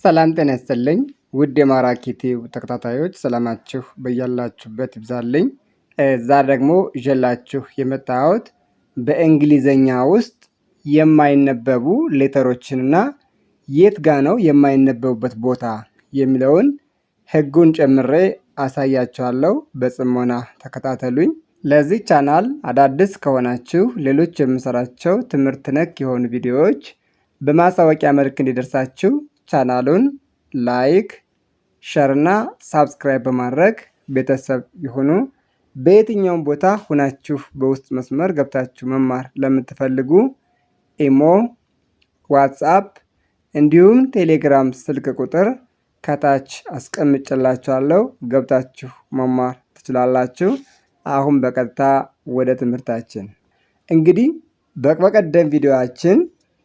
ሰላም ጤና ይስጥልኝ ውድ የማራኪ ቲዩብ ተከታታዮች ሰላማችሁ በያላችሁበት ይብዛልኝ። ዛሬ ደግሞ ይዤላችሁ የመጣሁት በእንግሊዘኛ ውስጥ የማይነበቡ ሌተሮችንና የት ጋ ነው የማይነበቡበት ቦታ የሚለውን ህጉን ጨምሬ አሳያችኋለሁ። በጽሞና ተከታተሉኝ። ለዚህ ቻናል አዳዲስ ከሆናችሁ ሌሎች የምሰራቸው ትምህርት ነክ የሆኑ ቪዲዮዎች በማሳወቂያ መልክ እንዲደርሳችሁ ቻናሉን ላይክ፣ ሸር እና ሳብስክራይብ በማድረግ ቤተሰብ ይሁኑ። በየትኛውም ቦታ ሁናችሁ በውስጥ መስመር ገብታችሁ መማር ለምትፈልጉ ኢሞ፣ ዋትስአፕ እንዲሁም ቴሌግራም ስልክ ቁጥር ከታች አስቀምጬላችኋለሁ። ገብታችሁ መማር ትችላላችሁ። አሁን በቀጥታ ወደ ትምህርታችን እንግዲህ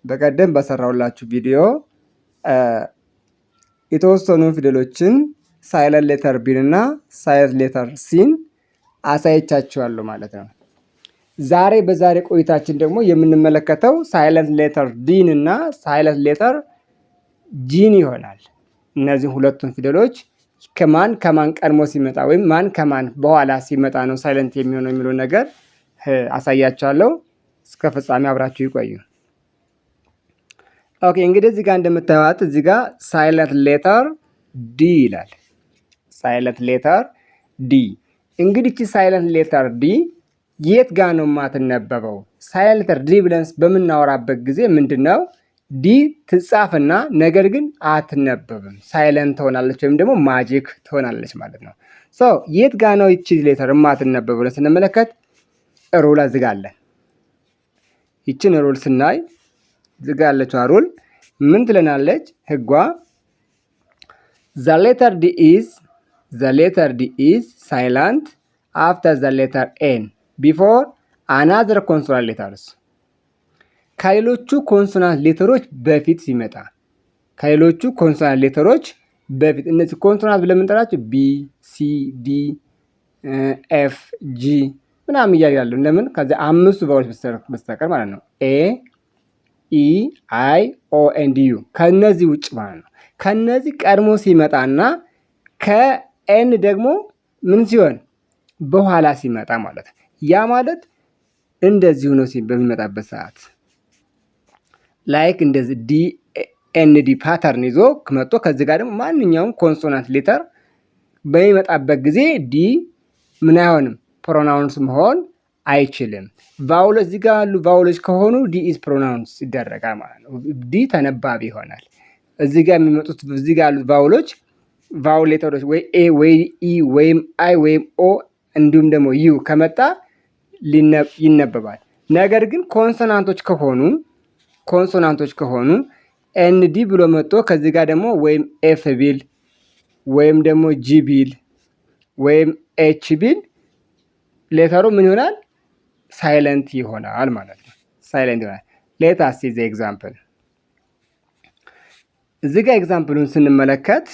በቀደም በሰራሁላችሁ ቪዲዮ የተወሰኑ ፊደሎችን ሳይለንት ሌተር ቢን እና ሳይለንት ሌተር ሲን አሳይቻችኋለሁ ማለት ነው። በዛሬ ቆይታችን ደግሞ የምንመለከተው ሳይለንት ሌተር ዲን እና ሳይለንት ሌተር ጂን ይሆናል። እነዚህ ሁለቱን ፊደሎች ከማን ቀድሞ ሲመጣ ወይም ማን ከማን በኋላ ሲመጣ ነው ሳይለንት የሚሆነው የሚለው ነገር አሳያችኋለሁ። እስከ ፍጻሜ አብራችሁ ይቆዩ። ኦኬ እንግዲህ እዚህ ጋር እንደምታዩት እዚህ ጋር ሳይለንት ሌተር ዲ ይላል። ሳይለንት ሌተር ዲ እንግዲህ እቺ ሳይለንት ሌተር ዲ የት ጋር ነው የማትነበበው? ሳይለንት ሌተር ዲ ብለን በምናወራበት ጊዜ ምንድነው ዲ ትጻፍና ነገር ግን አትነበብም። ሳይለንት ትሆናለች ወይም ደግሞ ማጂክ ትሆናለች ማለት ነው። የት ጋር ነው እቺ ሌተር የማትነበበው ብለን ስንመለከት ሩል አዝጋለን። ይችን ሩል ስናይ ዝጋ ያለችው ሩል ምን ትለናለች? ህጓ the letter D is silent after the letter N before another consonant letters ከሌሎቹ ኮንሶናንት ሌተሮች በፊት ሲመጣ እነዚህ ኮንሶናንት ብለን የምንጠራቸው ቢ፣ ሲ፣ ዲ፣ ኤፍ፣ ጂ ምናምን እያሉ ለምን ከዚያ አምስቱ ቫውሎች በስተቀር ማለት ነው። ኤ፣ ኢ፣ አይ፣ ኦ ኤንድ ዩ ከነዚህ ውጭ ማለት ነው። ከነዚህ ቀድሞ ሲመጣና ከኤን ደግሞ ምን ሲሆን በኋላ ሲመጣ ማለት ነው። ያ ማለት እንደዚህ ሆኖ በሚመጣበት ሰዓት ላይክ እንደዚህ ዲ ኤን ዲ ፓተርን ይዞ ከመጣ ከዚህ ጋር ደግሞ ማንኛውም ኮንሶናንት ሌተር በሚመጣበት ጊዜ ዲ ምን አይሆንም ፕሮናውንስ መሆን አይችልም። ቫውሎች እዚህ ጋር ያሉ ቫውሎች ከሆኑ ዲ ኢዝ ፕሮናውንስ ይደረጋል ማለት ነው። ዲ ተነባቢ ይሆናል። እዚህ ጋር የሚመጡት እዚህ ጋር ያሉት ቫውል ሌተሮች ወይ ኤ ወይ ኢ ወይም አይ ወይም ኦ እንዲሁም ደግሞ ዩ ከመጣ ይነበባል። ነገር ግን ኮንሶናንቶች ከሆኑ ኤንዲ ብሎ መጥቶ ከዚህ ጋር ደግሞ ወይም ኤፍ ቢል ወይም ደግሞ ጂ ቢል ወይም ኤች ቢል ሌተሩ ምን ይሆናል? ሳይለንት ይሆናል ማለት ነው። ሳይለንት ይሆናል። ሌት አስ ሲ ዘ ኤግዛምፕል። እዚህ ጋር ኤግዛምፕሉን ስንመለከት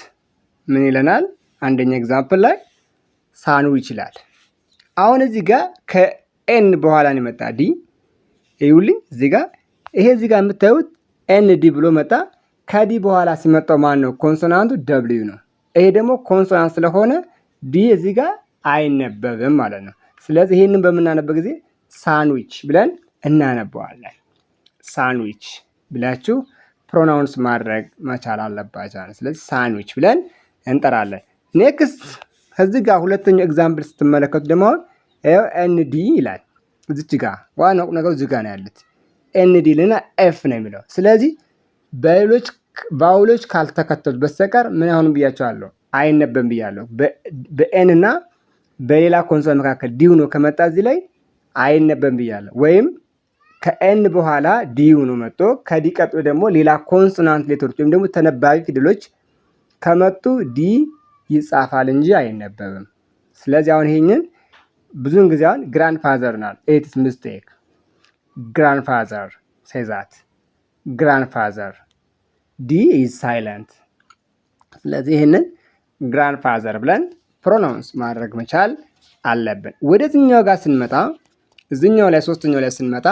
ምን ይለናል? አንደኛ ኤግዛምፕል ላይ ሳንዊች ይላል። አሁን እዚህ ጋር ከኤን በኋላ ነው የመጣ ዲ። ይኸውልኝ እዚህ ጋር የምታዩት ኤን ዲ ብሎ መጣ። ከዲ በኋላ ሲመጣው ማን ነው? ኮንሶናንቱ ደብሊው ነው። ይሄ ደግሞ ኮንሶናንት ስለሆነ ዲ እዚህ ጋር አይነበብም ማለት ነው። ስለዚህ ይሄንን በምናነበው ጊዜ ሳንዊች ብለን እናነበዋለን። ሳንዊች ብላችሁ ፕሮናውንስ ማድረግ መቻል አለባችሁ። ስለዚህ ሳንዊች ብለን እንጠራለን። ኔክስት ከዚህ ጋር ሁለተኛው ኤግዛምፕል ስትመለከቱ ደግሞ ኤንዲ ይላል። እዚች ጋር ዋናው ነገር እዚህ ጋር ነው ያሉት ኤንዲ ልና ኤፍ ነው የሚለው። ስለዚህ በሌሎች ቫውሎች ካልተከተሉት በስተቀር ምን አሁን ብያቸዋለሁ አይነበብም ብያለሁ። በኤን እና በሌላ ኮንሶናንት መካከል ዲ ሆኖ ከመጣ እዚህ ላይ አይነበብም ብያለሁ። ወይም ከኤን በኋላ ዲ ሆኖ መጥቶ ከዲ ቀጥሎ ደግሞ ሌላ ኮንሶናንት ሌተሮች ወይም ደግሞ ተነባቢ ፊደሎች ከመጡ ዲ ይጻፋል እንጂ አይነበብም። ስለዚህ አሁን ይሄንን ብዙውን ጊዜ አሁን ግራንድፋዘር ናል ኢትስ ሚስቴክ grandfather says that grandfather D is silent። ስለዚህ ይሄንን grandfather ብለን ፕሮናውንስ ማድረግ መቻል አለብን። ወደዚህኛው ጋር ስንመጣ ሶስተኛው ላይ ስንመጣ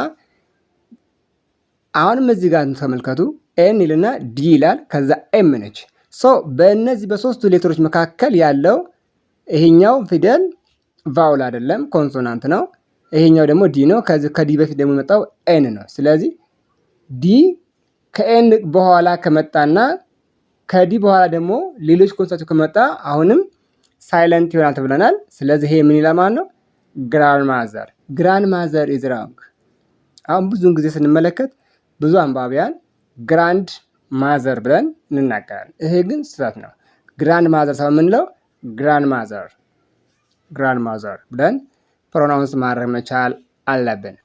አሁንም እዚህ ጋር ተመልከቱ ኤን ይልና ዲ ይላል። ከዛ ኤም ነች። በእነዚህ በሶስቱ ሌተሮች መካከል ያለው ይሄኛው ፊደል ቫውል አይደለም፣ ኮንሶናንት ነው። ይሄኛው ደግሞ ዲ ነው። ከዲ በፊት ደግሞ የመጣው ኤን ነው። ስለዚህ ዲ ከኤን በኋላ ከመጣና ከዲ በኋላ ደግሞ ሌሎች ኮንሶናንቶች ከመጣ አሁንም ሳይለንት ይሆናል ተብለናል። ስለዚህ ይሄ ምን ይላል ማለት ነው? ግራንድማዘር። ግራንድማዘር ኢዝ ሮንግ። አሁን ብዙውን ጊዜ ስንመለከት ብዙ አንባቢያን ግራንድ ማዘር ብለን እንናገራለን። ይሄ ግን ስህተት ነው። ግራንድ ማዘር ሳይሆን የምንለው ግራንድ ማዘር ብለን ፕሮናውንስ ማድረግ መቻል አለብን።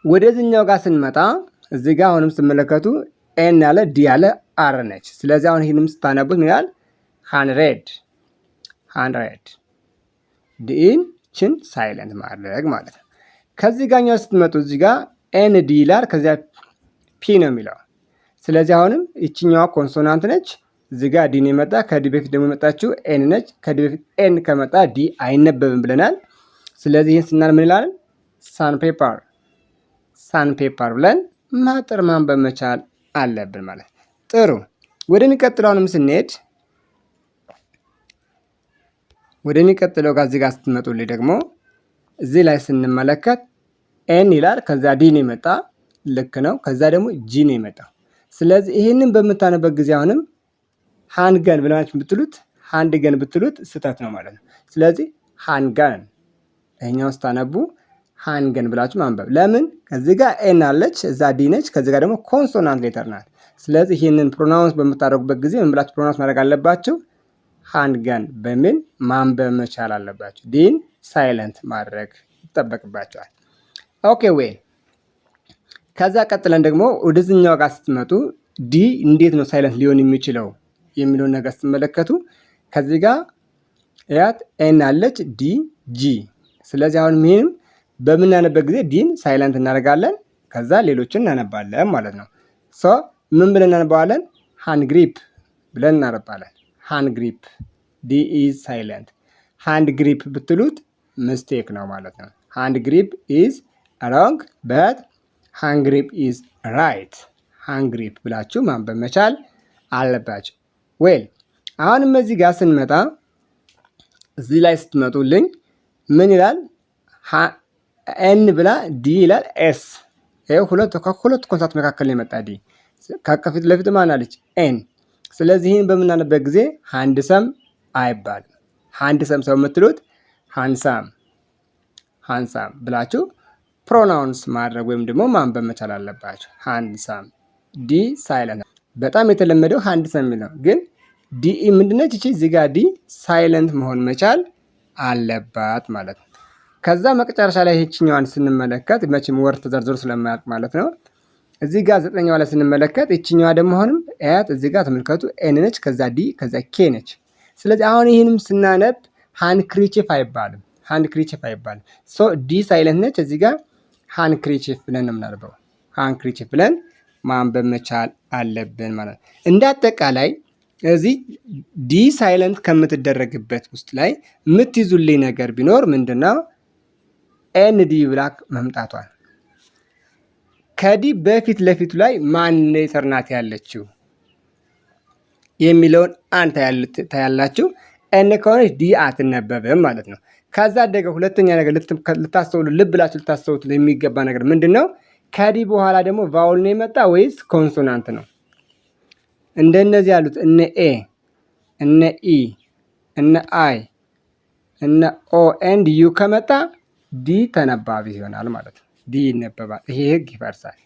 ወደዚህኛው ጋር ስንመጣ እዚህ ጋር አሁንም ስትመለከቱ ኤን ያለ ዲ ያለ አር ነች። ስለዚህ አሁን ይህንም ስታነቡት ምን ይላል? 100 ዲን ችን ሳይለንት ማድረግ ማለት ነው። ከዚህ ጋኛው ስትመጡ እዚህ ጋር ኤን ዲ ይላል፣ ከዚያ ፒ ነው የሚለው። ስለዚህ አሁንም ይችኛዋ ኮንሶናንት ነች። እዚህ ጋር ዲ ነው የመጣ፣ ከዲ በፊት ደግሞ የመጣችው ኤን ነች። ከዲ በፊት ኤን ከመጣ ዲ አይነበብም ብለናል። ስለዚህ ይህን ስናል ምን ይላል? ሳንፔፐር ብለን ማጠር ማንበብ መቻል አለብን ማለት። ጥሩ፣ ወደሚቀጥለውንም ስንሄድ ወደሚቀጥለው ጋር እዚህ ጋር ስትመጡልኝ ደግሞ እዚህ ላይ ስንመለከት ኤን ይላል፣ ከዛ ዲ ነው የመጣ፣ ልክ ነው። ከዛ ደግሞ ጂ ነው የመጣው። ስለዚህ ይህንን በምታነበት ጊዜ አሁንም ሃንድገን ብላችሁ ብትሉት ስህተት ነው ማለት ነው። ስለዚህ ሃንድገን ይሄኛው ስታነቡ ሃንድገን ብላችሁ ማንበብ። ለምን? ከዚህ ጋር ኤን አለች፣ እዛ ዲ ነች፣ ከዚህ ጋር ደግሞ ኮንሶናንት ሌተር ናት። ስለዚህ ይህንን ፕሮናውንስ በምታደርጉበት ጊዜ ምን ብላችሁ ፕሮናውንስ ማድረግ አለባችሁ? ሃንድገን በሚል ማንበብ መቻል አለባችሁ። ዲን ሳይለንት ማድረግ ይጠበቅባቸዋል። ኦኬ ወይ ከዛ ቀጥለን ደግሞ ወደዚህኛው ጋር ስትመጡ ዲ እንዴት ነው ሳይለንት ሊሆን የሚችለው የሚለውን ነገር ስትመለከቱ ከዚህ ጋር ያት ኤን አለች፣ ዲ ጂ። ስለዚህ አሁን ምንም በምናነበት ጊዜ ዲን ሳይለንት እናደርጋለን፣ ከዛ ሌሎችን እናነባለን ማለት ነው። ምን ብለን እናነባዋለን? ሃንድ ግሪፕ ብለን እናነባለን። ሃንድ ግሪፕ ዲ ኢዝ ሳይለንት። ሃንድ ግሪፕ ብትሉት ምስቴክ ነው ማለት ነው። ሃንድ ግሪፕ ኢዝ ሮንግ በት ሃንድ ግሪፕ ኢዝ ራይት። ሃንድ ግሪፕ ብላችሁ ማንበብ መቻል አለባችሁ። አሁንም እዚህ ጋር ስንመጣ እዚህ ላይ ስትመጡልኝ ምን ይላል? ኤን ብላ ዲ ይላል ኤስ። ከሁለት ኮንሳት መካከል ነው የመጣ ዲ። ከፊት ለፊት ማን አለች? ኤን። ስለዚህ ይህን በምናነበት ጊዜ ሃንድሰም አይባልም። ሃንድሰም ሰው የምትሉት ሃንሳም ብላችሁ ፕሮናውንስ ማድረግ ወይም ደግሞ ማንበብ መቻል አለባችሁ። ሃንድሰም ዲ ሳይለንት። በጣም የተለመደው ሃንድሰም የሚለው ግን ዲ ምንድነች? እቺ እዚህ ጋር ዲ ሳይለንት መሆን መቻል አለባት ማለት ነው። ከዛ መጨረሻ ላይ ይህችኛዋን ስንመለከት መቼም ወር ተዘርዝሮ ስለማያልቅ ማለት ነው። እዚህ ጋር 9ኛዋ ላይ ስንመለከት ይህችኛዋ ደግሞ አሁንም አያት እዚህ ጋር ተመልከቱ፣ ኤን ነች፣ ከዛ ዲ፣ ከዛ ኬ ነች። ስለዚህ አሁን ይህንም ስናነብ ሃንክሪቺፍ አይባልም። ዲ ሳይለንት ነች። እዚህ ጋር ሃንክሪቺፍ ብለን ነው የምናነበው። ሃንክሪቺፍ ብለን ማንበብ መቻል አለብን ማለት ነው። እንደ አጠቃላይ እዚህ ዲ ሳይለንት ከምትደረግበት ውስጥ ላይ የምትይዙልኝ ነገር ቢኖር ምንድነው? ኤን ዲ ብላ መምጣቷል። ከዲ በፊት ለፊቱ ላይ ማን ሌተር ናት ያለችው የሚለውን አንተ ታያላችሁ። ኤን ከሆነች ዲ አትነበብም ማለት ነው። ከዛ ደግሞ ሁለተኛ ነገር ልታስተውሉ ልብ ብላችሁ ልታስተውሉት የሚገባ ነገር ምንድነው? ከዲ በኋላ ደግሞ ቫውል ነው የመጣ ወይስ ኮንሶናንት ነው? እንደነዚህ ያሉት እነ ኤ፣ እነ ኢ፣ እነ አይ፣ እነ ኦ ኤንድ ዩ ከመጣ ዲ ተነባቢ ይሆናል ማለት ነው። ዲ ይነበባል። ይሄ ህግ ይፈርሳል።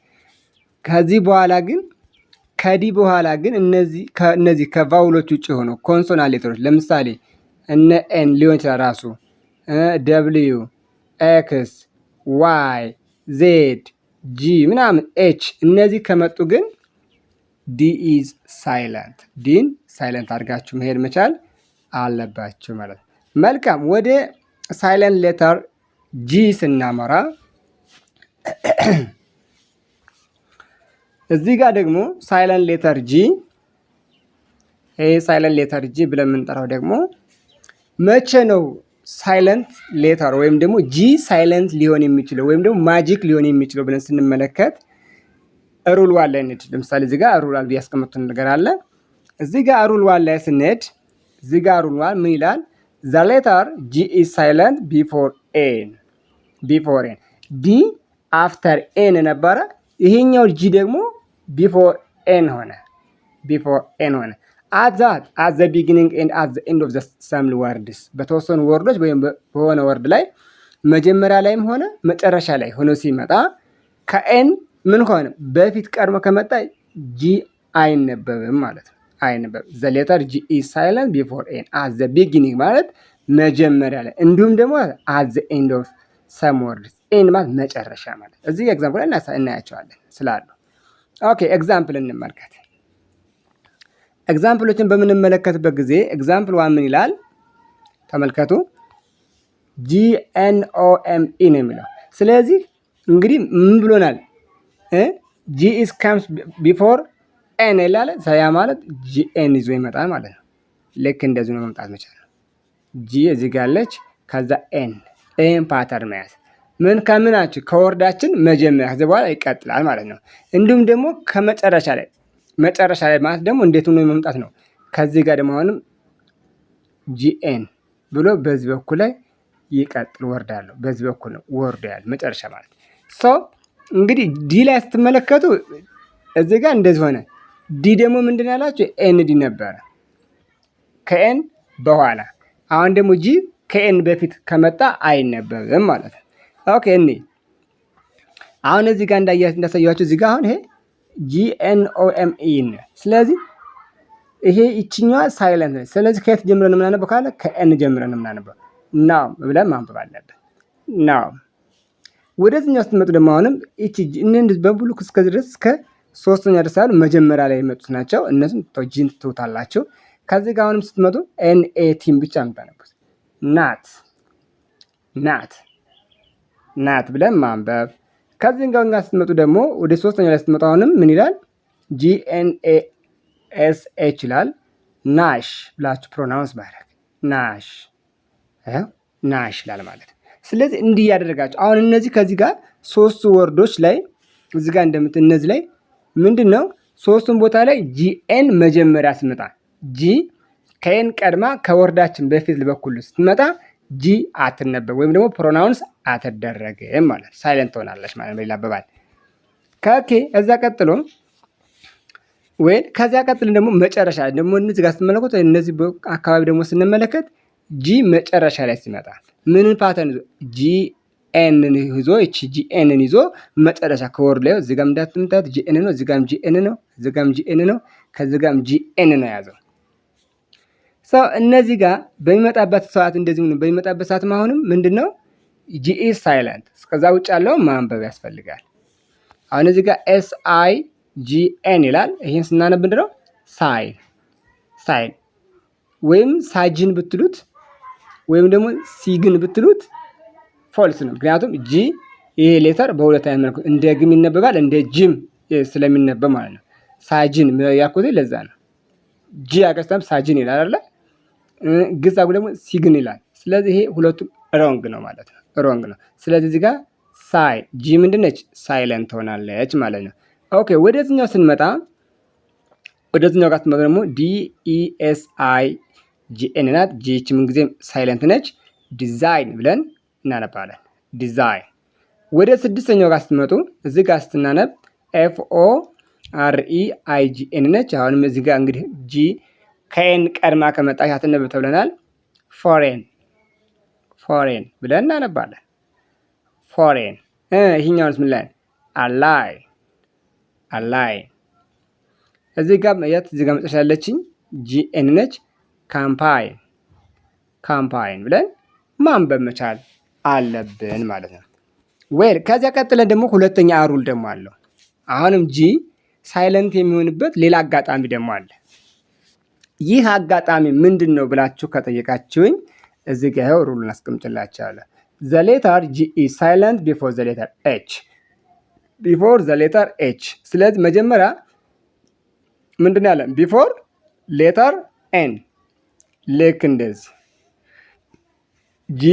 ከዲ በኋላ ግን እነዚህ ከቫውሎች ውጭ የሆኑ ኮንሶናንት ሌተሮች ለምሳሌ እነ ኤን ሊሆን ይችላል ራሱ ደብልዩ፣ ኤክስ፣ ዋይ፣ ዜድ፣ ጂ ምናምን ኤች እነዚህ ከመጡ ግን ዲ ኢዝ ሳይለንት። ዲን ሳይለንት አድርጋችሁ መሄድ መቻል አለባችሁ ማለት ነው። መልካም፣ ወደ ሳይለንት ሌተር ጂ ስናመራ እዚህ ጋር ደግሞ ሳይለንት ሌተር ጂ፣ ይሄ ሳይለንት ሌተር ጂ ብለን የምንጠራው ደግሞ መቼ ነው ሳይለንት ሌተር ወይም ደግሞ ጂ ሳይለንት ሊሆን የሚችለው ወይም ደግሞ ማጂክ ሊሆን የሚችለው ብለን ስንመለከት ሩል ዋለን። ለምሳሌ እዚህ ጋር ሩል ብዬ ያስቀመጥኩት ነገር አለ። እዚህ ጋር ሩል ዋን ላይ ስንሄድ እዚህ ጋር ሩል ዋን ምን ይላል? ዘ ሌተር ጂ ኢዝ ሳይለንት ቢፎር ኤን ዲ አፍተር ኤን ነበረ። ይሄኛው ጂ ደግሞ ቢፎር ኤን ሆነ። አት ዘ ቢጊኒንግ ኤንድ አት ዘ ኤንድ ኦፍ ዘ ሰም ወርድስ በተወሰኑ ወርዶች ወይም በሆነ ወርድ ላይ መጀመሪያ ላይም ሆነ መጨረሻ ላይ ሆኖ ሲመጣ ከኤን ምን ሆነ በፊት ቀድሞ ከመጣ ጂ አይነበብም ማለት ነው። ዘ ሌተር ጂ ኢዝ ሳይለንት ቢፎር ኤን አት ዘ ቢጊኒንግ ማለት መጀመሪያ ላይ፣ እንዲሁም ደግሞ አት ዘ ኤንድ ኦፍ ሰም ወርድስ ኤን ማለት መጨረሻ ማለት። እዚህ ኤግዛምፕል ላይ እናያቸዋለን ስላሉ። ኦኬ ኤግዛምፕል እንመልከት። ኤግዛምፕሎችን በምንመለከትበት ጊዜ ኤግዛምፕል ዋን ምን ይላል? ተመልከቱ። GNOME ነው የሚለው። ስለዚህ እንግዲህ ምን ብሎናል? ጂ ኢዝ ካምስ ቢፎር ኤን ይላል። ያ ማለት ጂኤን ይዞ ይመጣል ማለት ነው። ልክ እንደዚህ ነው መምጣት መቻል ነው። ጂ እዚህ ጋር አለች፣ ከዛ ኤን ፓተርን መያዝ ምን ከምናችሁ ከወርዳችን መጀመሪያ ከዚህ በኋላ ይቀጥላል ማለት ነው። እንዲሁም ደግሞ ከመጨረሻ ላይ ማለት ደግሞ እንዴት ሆኖ መምጣት ነው። ከዚህ ጋር ደግሞ አሁንም ጂኤን ብሎ በዚህ በኩል ላይ ይቀጥል ወርድ አለው። በዚህ በኩል ነው ወርድ ያለ መጨረሻ ማለት ሶ እንግዲህ ዲ ላይ ስትመለከቱ እዚህ ጋር እንደዚህ ሆነ። ዲ ደግሞ ምንድን ያላችሁ ኤን ዲ ነበረ ከኤን በኋላ። አሁን ደግሞ ጂ ከኤን በፊት ከመጣ አይነበብም ማለት ነው። ኦኬ እኔ አሁን እዚህ ጋር እንዳሳያችሁ እዚህ ጋር አሁን ይሄ GNOME ነው። ስለዚህ ይሄ ይችኛዋ ሳይለንት ነው። ስለዚህ ከየት ጀምረን የምናነበው ካለ ከኤን ጀምረን የምናነበው ናው ብለን ማንበብ አለብን። ናው ወደዚህኛው ስትመጡ ደግሞ አሁንም እቺ እነዚህ በሙሉ እስከዚህ ድረስ እስከ ሶስተኛ ድረስ ያሉ መጀመሪያ ላይ የመጡት ናቸው። እነሱም ጂን ትውታላችሁ። ከዚህ ጋር አሁንም ስትመጡ NAT ብቻ የምታነቡት ናት ብለን ማንበብ። ከዚህ ጋር ስትመጡ ደግሞ ወደ ሶስተኛ ላይ ስትመጡ አሁንም ምን ይላል? GNASH ይላል። ናሽ ብላችሁ ፕሮናውንስ ማድረግ ናሽ ይላል ማለት። ስለዚህ እንዲህ ያደረጋችሁ አሁን እነዚህ ከዚህ ጋር ሶስቱ ወርዶች ላይ እዚህ ጋር እነዚህ ላይ ምንድነው ሶስቱን ቦታ ላይ ጂኤን መጀመሪያ ስትመጣ ጂ ከኤን ቀድማ ከወርዳችን በፊት በኩል ስትመጣ ጂ አትነበብ ወይም ደግሞ ፕሮናውንስ አትደረግም ማለት ሳይለንት ትሆናለች ማለት በሌላ አባባል። ከዛ ቀጥሎ ከዚያ ቀጥሎ ደግሞ መጨረሻ ደግሞ እነዚህ ጋር ስትመለከቱ እነዚህ አካባቢ ደግሞ ስንመለከት ጂ መጨረሻ ላይ ሲመጣ ምን ፓተርን ጂኤንን ይዞ ጂኤንን ይዞ መጨረሻ ከወርድ ላይ እዚህ ጋር እንዳትምታት ጂኤን ነው፣ እዚህ ጋርም ጂኤን ነው፣ እዚህ ጋርም ጂኤን ነው፣ ከዚህ ጋርም ጂኤን ነው ያዘው። ሰው እነዚህ ጋር በሚመጣበት ሰዓት እንደዚህ ነው። በሚመጣበት ሰዓት አሁንም ምንድነው ጂ ኢዝ ሳይለንት። እስከዛ ውጭ ያለው ማንበብ ያስፈልጋል። አሁን እዚህ ጋር SIGN ይላል። ይሄን ስናነብ ምንድነው ሳይን ወይም ሳጅን ብትሉት ወይም ደግሞ ሲግን ብትሉት ፎልስ ነው። ምክንያቱም ጂ ይሄ ሌተር በሁለት አይነት መልኩ እንደ ግም ይነበባል፣ እንደ ጂም ስለሚነበብ ማለት ነው። ሳጅን ያልኩት ለዛ ነው። ጂ አገስተም ሳጅን ይላል አይደል? ግዛጉ ደግሞ ሲግን ይላል። ስለዚህ ይሄ ሁለቱም ሮንግ ነው ማለት ነው። ሮንግ ነው። ስለዚህ እዚህ ጋር ጂ ምንድነች? ሳይለንት ሆናለች ማለት ነው። ኦኬ ወደዚህኛው ስንመጣ ወደዚህኛው ጋር ስንመጣ ደግሞ DESIGN ናት። ጂች ምን ጊዜም ሳይለንት ነች። ዲዛይን ብለን እናነባለን። ዲዛይን። ወደ ስድስተኛው ጋር ስትመጡ እዚህ ጋር ስትናነብ FOREIGN ነች። አሁንም እዚህ ጋር እንግዲህ ጂ ከኤን ቀድማ ከመጣች አትነበብ ተብለናል። ፎሬን ብለን እናነባለን። ፎሬን። ይሄኛውንስ ምን ላይ? አላይ። እዚህ ጋር መጨረሻ ያለችኝ ጂኤን ነች። ካምፓይን ብለን ማንበብ መቻል አለብን ማለት ነው። ከዚያ ቀጥለን ደግሞ ሁለተኛ ሩል ደግሞ አለው። አሁንም ጂ ሳይለንት የሚሆንበት ሌላ አጋጣሚ ደግሞ አለ። ይህ አጋጣሚ ምንድን ነው ብላችሁ ከጠየቃችሁኝ እዚህ ጋር ሩሉን አስቀምጥላችኋለሁ። ዘ ሌተር ጂ ኢዝ ሳይለንት ቢፎር ዘ ሌተር ኤች። ስለዚህ መጀመሪያ ምንድን ነው ያለን? ቢፎር ሌተር ኤን። ልክ እንደዚህ ጂ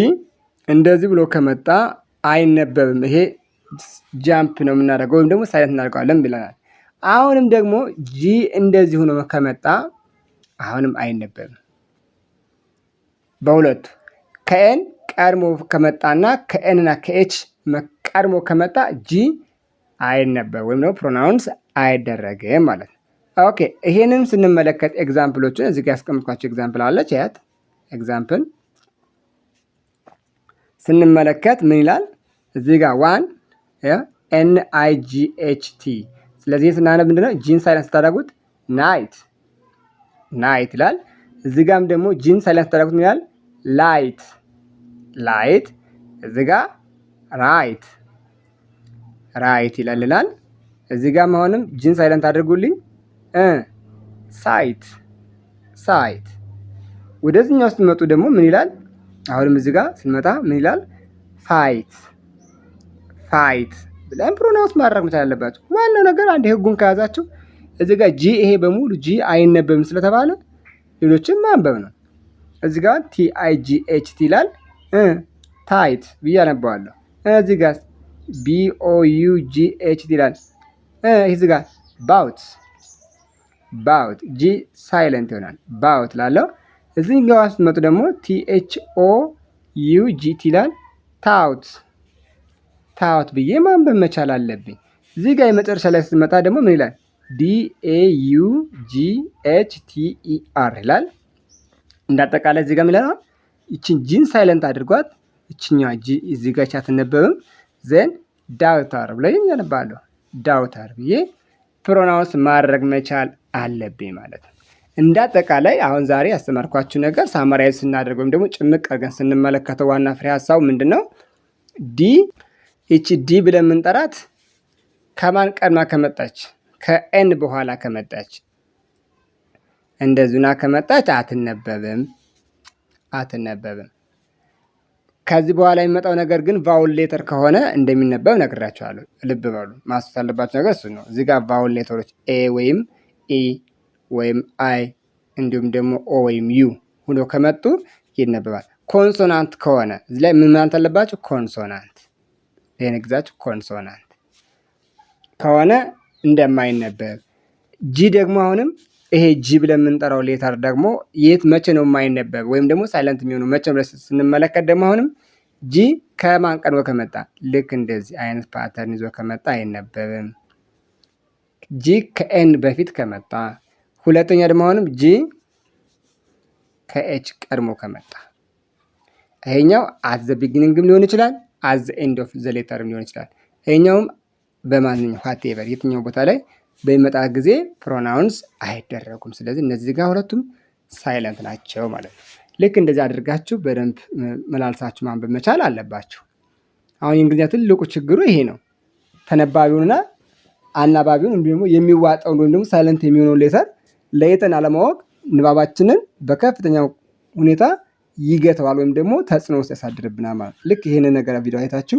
እንደዚህ ብሎ ከመጣ አይነበብም። ይሄ ጃምፕ ነው የምናደርገው ወይም ደግሞ ሳይለንት እናደርገዋለን ብለናል። አሁንም ደግሞ ጂ እንደዚህ ሆኖ ከመጣ አሁንም አይነበብም። በሁለቱ ከኤን ቀድሞ ከመጣና ከኤንና ከኤች ቀድሞ ከመጣ ጂ አይነበብ ወይም ደግሞ ፕሮናውንስ አይደረግም ማለት ነው። ኦኬ ይሄንን ስንመለከት ኤግዛምፕሎችን እዚህ ጋር ያስቀምጥኳቸው ኤግዛምፕል አለች። ያት ኤግዛምፕል ስንመለከት ምን ይላል? እዚህ ጋር ዋን NIGHT። ስለዚህ ስናነብ ምንድነው ጂን ሳይለንስ ታደርጉት ናይት ናይት ይላል። እዚህ ጋርም ደግሞ ጂን ሳይለንስ ታደርጉት ምን ይላል? ላይት ላይት። እዚህ ጋር ራይት ራይት ይላል። እዚህ ጋር አሁንም ጂን ሳይለንት አድርጉልኝ ሳይት ሳይት። ወደዚህኛው ስትመጡ ደግሞ ምን ይላል? አሁንም እዚህ ጋር ስንመጣ ምን ይላል? ፋይት ፋይት ብለን ፕሮናውንስ ማድረግ መቻል አለባችሁ። ዋናው ነገር አንድ ህጉን ከያዛችሁ እዚህ ጋር ጂ ይሄ በሙሉ ጂ አይነበብም ስለተባለ ሌሎችን ማንበብ ነው። እዚህ ጋር TIGHT ይላል ታይት ብዬ አነባዋለሁ። እዚህ ጋር BOUGHT ይላል። እዚህ ጋር ባውት ባውት ጂ ሳይለንት ይሆናል ባውት ላለው። እዚህ ጋር ስትመጡ ደግሞ THOUGT ይላል ታውት ታውት ብዬ ማንበብ መቻል አለብኝ። እዚህ ጋር የመጨረሻ ላይ ስትመጣ ደግሞ ምን ይላል? DAUGHTER ይላል። እንዳጠቃላይ እዚህ ጋር ምን ይላል? ይችን ጂን ሳይለንት አድርጓት። ይችኛዋ ጂ እዚህ ጋር አትነበብም። ዘን ዳውተር ብለኝ ያነባለሁ። ዳውተር ብዬ ፕሮናውንስ ማድረግ መቻል አለብኝ ማለት ነው። እንዳጠቃላይ አሁን ዛሬ ያስተማርኳችሁ ነገር ሳማራይዝ ስናደርግ ወይም ደግሞ ጭምቅ አድርገን ስንመለከተው ዋና ፍሬ ሀሳቡ ምንድነው? ዲ እቺ ዲ ብለን የምንጠራት ከማን ቀድማ ከመጣች? ከኤን በኋላ ከመጣች እንደዚሁና ከመጣች አትነበብም። ከዚህ በኋላ የሚመጣው ነገር ግን ቫውል ሌተር ከሆነ እንደሚነበብ ነግራችኋለሁ። ልብ በሉ። ማስተዋል ያለባችሁ ነገር እሱ ነው። እዚህ ጋር ቫውል ሌተሮች ኤ ወይም ኢ ወይም አይ እንዲሁም ደግሞ ኦ ወይም ዩ ሆኖ ከመጡ ይነበባል። ኮንሶናንት ከሆነ እዚህ ላይ ምን ማለት አለባችሁ? ኮንሶናንት። ይሄን ግዛችሁ ኮንሶናንት ከሆነ እንደማይነበብ። ጂ ደግሞ አሁንም ይሄ ጂ ብለን የምንጠራው ሌተር ደግሞ የት መቼ ነው የማይነበብ ወይም ደግሞ ሳይለንት የሚሆነው መቼ ብለን ስንመለከት ደግሞ አሁንም ጂ ከማን ቀድሞ ከመጣ ልክ እንደዚህ አይነት ፓተርን ይዞ ከመጣ አይነበብም። ጂ ከኤን በፊት ከመጣ፣ ሁለተኛ ደግሞ አሁንም ጂ ከኤች ቀድሞ ከመጣ። ይሄኛው አት ዘ ቢጊኒንግም ሊሆን ይችላል፣ አት ዘ ኤንድ ኦፍ ዘ ሌተርም ሊሆን ይችላል። ይሄኛውም በማንኛው ዋቴቨር የትኛው ቦታ ላይ በሚመጣ ጊዜ ፕሮናውንስ አይደረጉም። ስለዚህ እነዚህ ጋር ሁለቱም ሳይለንት ናቸው ማለት ነው። ልክ እንደዚህ አድርጋችሁ በደንብ መላልሳችሁ ማንበብ መቻል አለባችሁ። አሁን የእንግሊዝኛ ትልቁ ችግሩ ይሄ ነው። ተነባቢውንና አናባቢውን እንዲሁም የሚዋጣውን ወይም ደግሞ ሳይለንት የሚሆነውን ሌተር ለይተን አለማወቅ ንባባችንን በከፍተኛ ሁኔታ ይገተዋል ወይም ደግሞ ተጽዕኖ ውስጥ ያሳድርብናል ማለት። ልክ ይሄንን ነገር ቪዲዮ አይታችሁ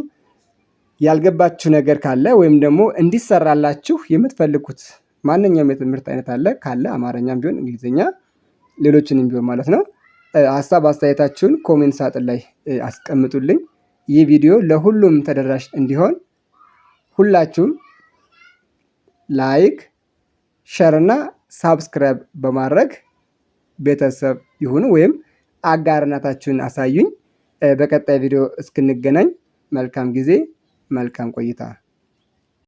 ያልገባችሁ ነገር ካለ ወይም ደግሞ እንዲሰራላችሁ የምትፈልጉት ማንኛውም የትምህርት አይነት አለ ካለ አማርኛም ቢሆን እንግሊዝኛ ሌሎችንም ቢሆን ማለት ነው ሀሳብ አስተያየታችሁን ኮሜንት ሳጥን ላይ አስቀምጡልኝ። ይህ ቪዲዮ ለሁሉም ተደራሽ እንዲሆን ሁላችሁም ላይክ፣ ሼር እና ሳብስክራይብ በማድረግ ቤተሰብ ይሁኑ ወይም አጋርነታችሁን አሳዩኝ። በቀጣይ ቪዲዮ እስክንገናኝ መልካም ጊዜ፣ መልካም ቆይታ።